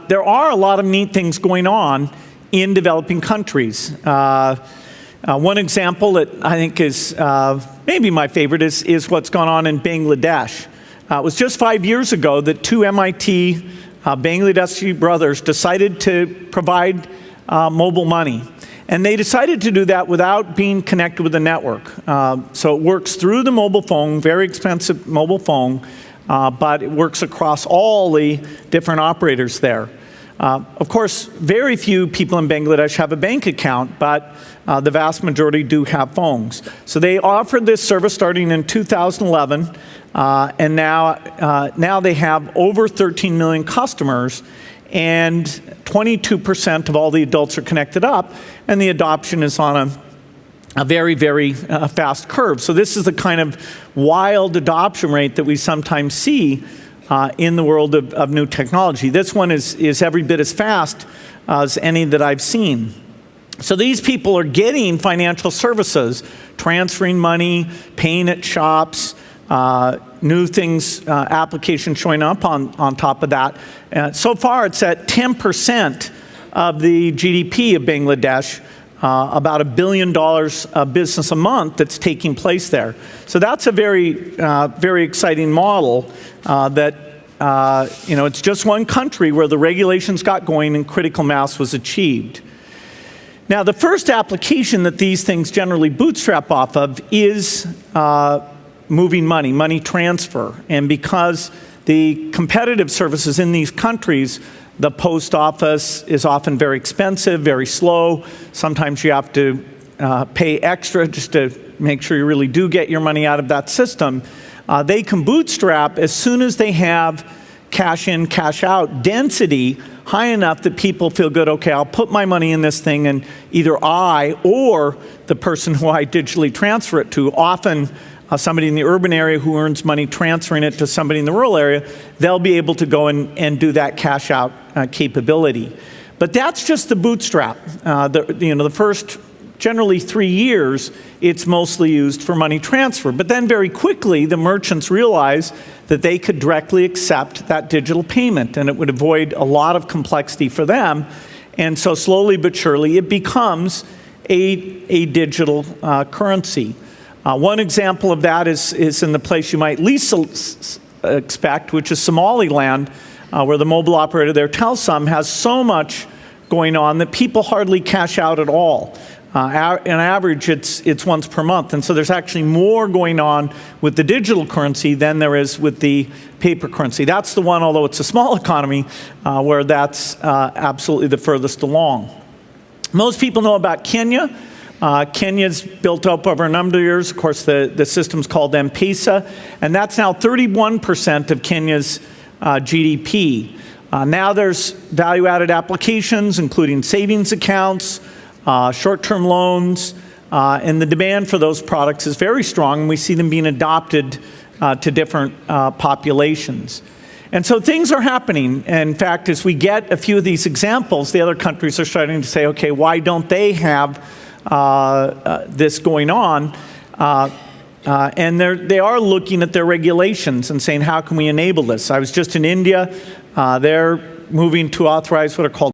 there are a lot of neat things going on in developing countries. One example that I think is maybe my favorite is what's gone on in Bangladesh. It was just 5 years ago that two MIT Bangladeshi brothers decided to provide mobile money. And they decided to do that without being connected with the network. So it works through the mobile phone, very expensive mobile phone, but it works across all the different operators there. Of course, very few people in Bangladesh have a bank account, but the vast majority do have phones. So they offered this service starting in 2011, and now they have over 13 million customers, and 22% of all the adults are connected up, and the adoption is on a very, very fast curve. So this is the kind of wild adoption rate that we sometimes see in the world of new technology. This one is every bit as fast as any that I've seen. So these people are getting financial services, transferring money, paying at shops, new things, applications showing up on top of that. So far it's at 10% of the GDP of Bangladesh, about $1 billion of business a month that's taking place there. So that's a very, very exciting model that, it's just one country where the regulations got going and critical mass was achieved. Now, the first application that these things generally bootstrap off of is moving money, money transfer. And because the competitive services in these countries, the post office is often very expensive, very slow. Sometimes you have to pay extra just to make sure you really do get your money out of that system. They can bootstrap as soon as they have cash in, cash out density high enough that people feel good, okay, I'll put my money in this thing, and either I or the person who I digitally transfer it to, often somebody in the urban area who earns money transferring it to somebody in the rural area, they'll be able to go and do that cash out capability. But that's just the bootstrap. The first generally 3 years, it's mostly used for money transfer. But then very quickly, the merchants realize that they could directly accept that digital payment, and it would avoid a lot of complexity for them. And so slowly but surely, it becomes a digital currency. One example of that is in the place you might least expect, which is Somaliland, where the mobile operator there, Telesom, has so much going on that people hardly cash out at all. On average, it's once per month. And so there's actually more going on with the digital currency than there is with the paper currency. That's the one, although it's a small economy, where that's absolutely the furthest along. Most people know about Kenya. Kenya's built up over a number of years. Of course, the system's called M-Pesa, and that's now 31% of Kenya's GDP. Now there's value-added applications, including savings accounts, short-term loans, and the demand for those products is very strong, and we see them being adopted to different populations. And so things are happening. In fact, as we get a few of these examples, the other countries are starting to say, okay, why don't they have this going on? And they are looking at their regulations and saying, how can we enable this? I was just in India. They're moving to authorize what are called